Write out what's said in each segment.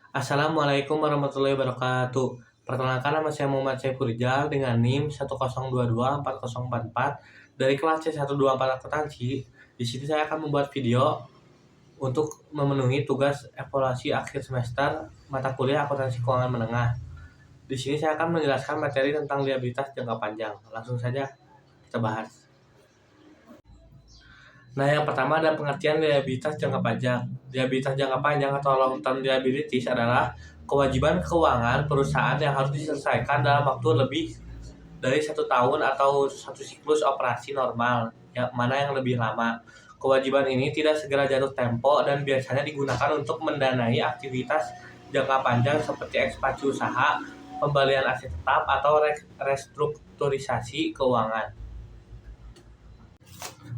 Assalamualaikum warahmatullahi wabarakatuh. Perkenalkan, nama saya Muhammad Saiful Rizal dengan NIM 1022404 dari kelas C124 Akuntansi. Di sini saya akan membuat video untuk memenuhi tugas evaluasi akhir semester mata kuliah akuntansi keuangan menengah. Di sini saya akan menjelaskan materi tentang liabilitas jangka panjang. Langsung saja kita bahas. Nah, yang pertama ada pengertian liabilitas jangka panjang. Liabilitas jangka panjang atau long term liabilities adalah kewajiban keuangan perusahaan yang harus diselesaikan dalam waktu lebih dari 1 tahun atau satu siklus operasi normal, yang mana yang lebih lama. Kewajiban ini tidak segera jatuh tempo dan biasanya digunakan untuk mendanai aktivitas jangka panjang seperti ekspansi usaha, pembelian aset tetap, atau restrukturisasi keuangan.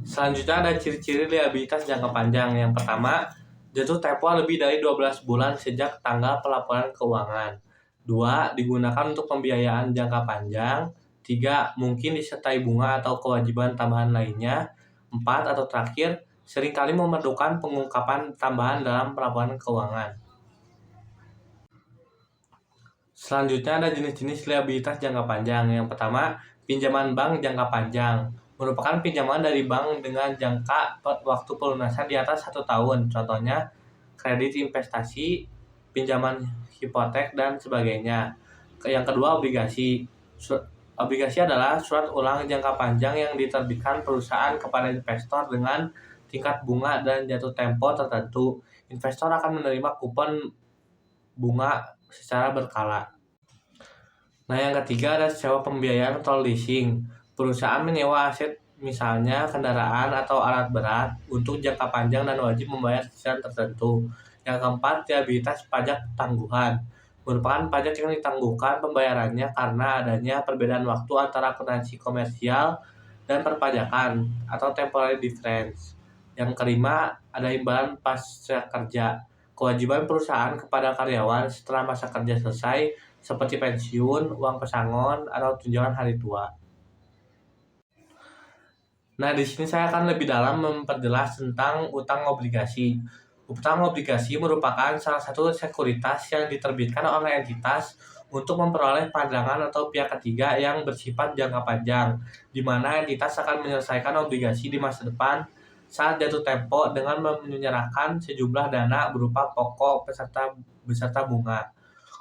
Selanjutnya ada ciri-ciri liabilitas jangka panjang. Yang pertama, jatuh tempo lebih dari 12 bulan sejak tanggal pelaporan keuangan. 2. Digunakan untuk pembiayaan jangka panjang. 3. Mungkin disertai bunga atau kewajiban tambahan lainnya. 4. Atau terakhir, seringkali memerlukan pengungkapan tambahan dalam pelaporan keuangan. Selanjutnya ada jenis-jenis liabilitas jangka panjang. Yang pertama, pinjaman bank jangka panjang. Merupakan pinjaman dari bank dengan jangka waktu pelunasan di atas 1 tahun. Contohnya, kredit investasi, pinjaman hipotek, dan sebagainya. Yang kedua, obligasi. Obligasi adalah surat ulang jangka panjang yang diterbitkan perusahaan kepada investor dengan tingkat bunga dan jatuh tempo tertentu. Investor akan menerima kupon bunga secara berkala. Nah, yang ketiga ada sewa pembiayaan atau leasing. Perusahaan menyewa aset, misalnya kendaraan atau alat berat, untuk jangka panjang dan wajib membayar cicilan tertentu. Yang keempat, liabilitas pajak tangguhan. Merupakan pajak yang ditangguhkan pembayarannya karena adanya perbedaan waktu antara akuntansi komersial dan perpajakan atau temporary difference. Yang kelima, ada imbalan pasca kerja. Kewajiban perusahaan kepada karyawan setelah masa kerja selesai, seperti pensiun, uang pesangon, atau tunjangan hari tua. Nah, di sini saya akan lebih dalam memperjelas tentang utang obligasi. Utang obligasi merupakan salah satu sekuritas yang diterbitkan oleh entitas untuk memperoleh pandangan atau pihak ketiga yang bersifat jangka panjang, di mana entitas akan menyelesaikan obligasi di masa depan saat jatuh tempo dengan menyerahkan sejumlah dana berupa pokok beserta bunga.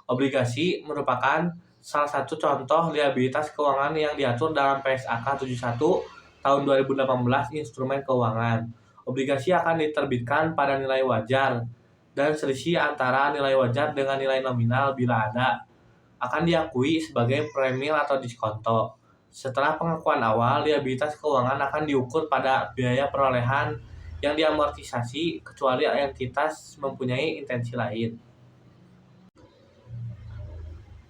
Obligasi merupakan salah satu contoh liabilitas keuangan yang diatur dalam PSAK 71 tahun 2018 Instrumen Keuangan. Obligasi akan diterbitkan pada nilai wajar dan selisih antara nilai wajar dengan nilai nominal bila ada akan diakui sebagai premil atau diskonto. Setelah pengakuan awal, liabilitas keuangan akan diukur pada biaya perolehan yang diamortisasi kecuali entitas mempunyai intensi lain.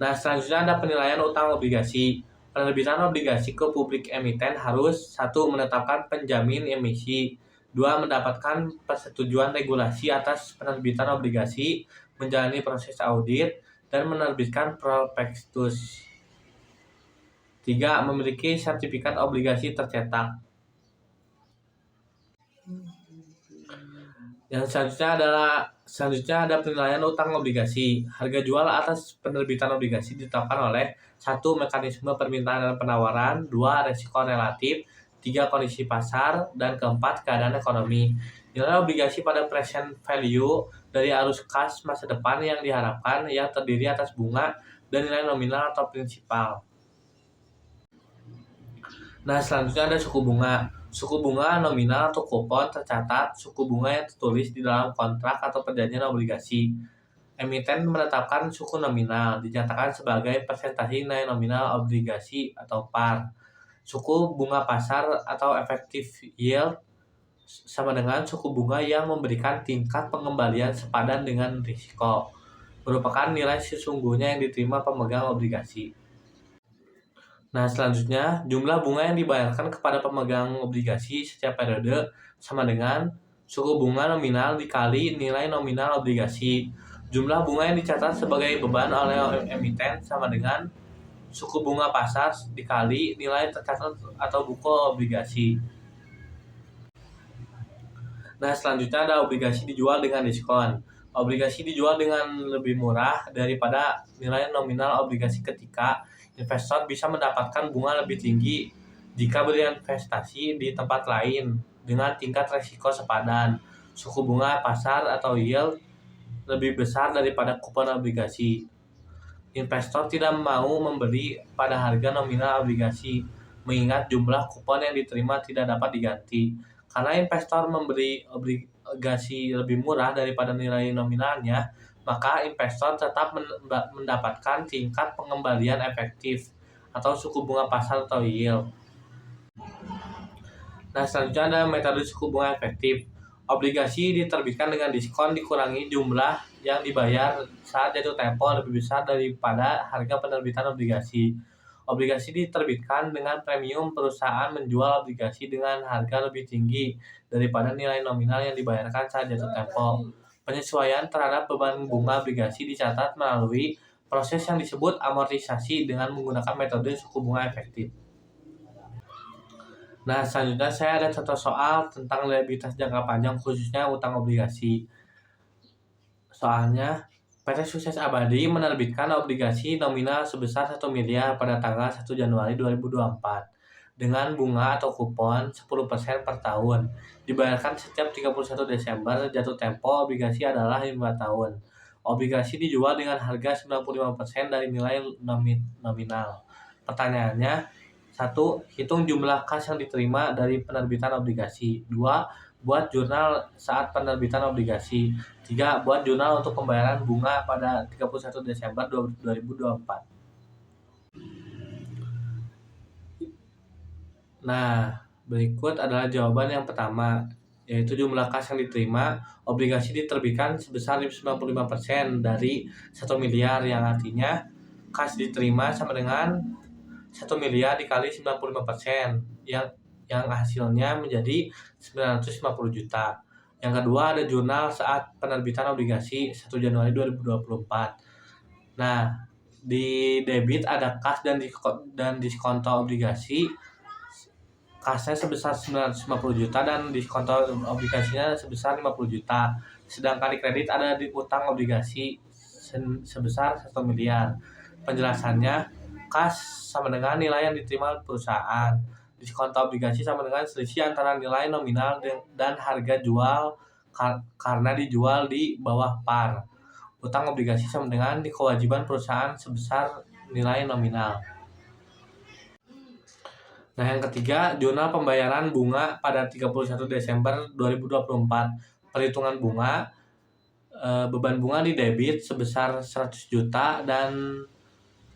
Nah, selanjutnya ada penilaian utang obligasi. Penerbitan obligasi ke publik emiten harus 1. Menetapkan penjamin emisi. 2. Mendapatkan persetujuan regulasi atas penerbitan obligasi, menjalani proses audit, dan menerbitkan prospektus. 3. Memiliki sertifikat obligasi tercetak. Yang selanjutnya ada penilaian utang obligasi. Harga jual atas penerbitan obligasi ditetapkan oleh 1. Mekanisme permintaan dan penawaran. 2. Resiko relatif. 3. Kondisi pasar. Dan keempat, keadaan ekonomi. Nilai obligasi pada present value dari arus kas masa depan yang diharapkan, yang terdiri atas bunga dan nilai nominal atau prinsipal. Nah, selanjutnya ada suku bunga. Suku bunga nominal atau kupon tercatat suku bunga yang tertulis di dalam kontrak atau perjanjian obligasi. Emiten menetapkan suku nominal, dinyatakan sebagai persentase nilai nominal obligasi atau PAR. Suku bunga pasar atau effective yield sama dengan suku bunga yang memberikan tingkat pengembalian sepadan dengan risiko. Merupakan nilai sesungguhnya yang diterima pemegang obligasi. Nah, selanjutnya, jumlah bunga yang dibayarkan kepada pemegang obligasi setiap periode sama dengan suku bunga nominal dikali nilai nominal obligasi. Jumlah bunga yang dicatat sebagai beban oleh emiten sama dengan suku bunga pasar dikali nilai tercatat atau buku obligasi. Nah, selanjutnya ada obligasi dijual dengan diskon. Obligasi dijual dengan lebih murah daripada nilai nominal obligasi ketika investor bisa mendapatkan bunga lebih tinggi jika berinvestasi di tempat lain dengan tingkat resiko sepadan, suku bunga pasar atau yield lebih besar daripada kupon obligasi. Investor tidak mau membeli pada harga nominal obligasi, mengingat jumlah kupon yang diterima tidak dapat diganti. Karena investor membeli obligasi lebih murah daripada nilai nominalnya, maka investor tetap mendapatkan tingkat pengembalian efektif atau suku bunga pasar atau yield. Nah, selanjutnya ada metode suku bunga efektif. Obligasi diterbitkan dengan diskon dikurangi jumlah yang dibayar saat jatuh tempo lebih besar daripada harga penerbitan obligasi. Obligasi diterbitkan dengan premium perusahaan menjual obligasi dengan harga lebih tinggi daripada nilai nominal yang dibayarkan saat jatuh tempo. Penyesuaian terhadap beban bunga obligasi dicatat melalui proses yang disebut amortisasi dengan menggunakan metode suku bunga efektif. Nah, selanjutnya saya ada contoh soal tentang liabilitas jangka panjang khususnya utang obligasi. Soalnya, PT Sukses Abadi menerbitkan obligasi nominal sebesar 1 miliar pada tanggal 1 Januari 2024 dengan bunga atau kupon 10% per tahun. Dibayarkan setiap 31 Desember, jatuh tempo obligasi adalah 5 tahun. Obligasi dijual dengan harga 95% dari nilai nominal. Pertanyaannya, 1. Hitung jumlah kas yang diterima dari penerbitan obligasi. 2. Buat jurnal saat penerbitan obligasi. 3. Buat jurnal untuk pembayaran bunga pada 31 Desember 2024. Nah, berikut adalah jawaban yang pertama, yaitu jumlah kas yang diterima. Obligasi diterbitkan sebesar 95% dari 1 miliar, yang artinya kas diterima sama dengan 1 miliar dikali 95%, yang hasilnya menjadi 950 juta. Yang kedua ada jurnal saat penerbitan obligasi 1 Januari 2024. Nah, di debit ada kas dan diskonto obligasi. Kasnya sebesar 950 juta dan diskonto obligasinya sebesar 50 juta. Sedangkan di kredit ada di utang obligasi sebesar 1 miliar. Penjelasannya, kas sama dengan nilai yang diterima perusahaan. Diskonto obligasi sama dengan selisih antara nilai nominal dan harga jual karena dijual di bawah par. Utang obligasi sama dengan kewajiban perusahaan sebesar nilai nominal. Nah, yang ketiga, jurnal pembayaran bunga pada 31 Desember 2024. Perhitungan bunga, beban bunga di debit sebesar 100 juta dan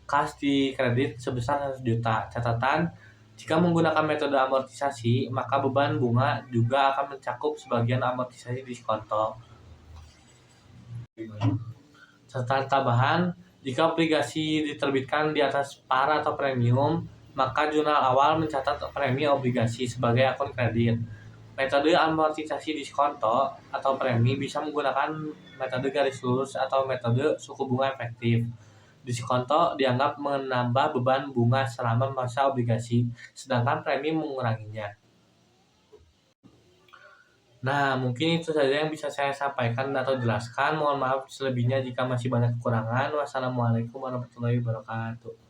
kas di kredit sebesar 100 juta. Catatan, jika menggunakan metode amortisasi, maka beban bunga juga akan mencakup sebagian amortisasi diskonto. Catatan tambahan, jika obligasi diterbitkan di atas par atau premium, maka jurnal awal mencatat premi obligasi sebagai akun kredit. Metode amortisasi diskonto atau premi bisa menggunakan metode garis lurus atau metode suku bunga efektif. Diskonto dianggap menambah beban bunga selama masa obligasi, sedangkan premi menguranginya. Nah, mungkin itu saja yang bisa saya sampaikan atau jelaskan. Mohon maaf selebihnya jika masih banyak kekurangan. Wassalamualaikum warahmatullahi wabarakatuh.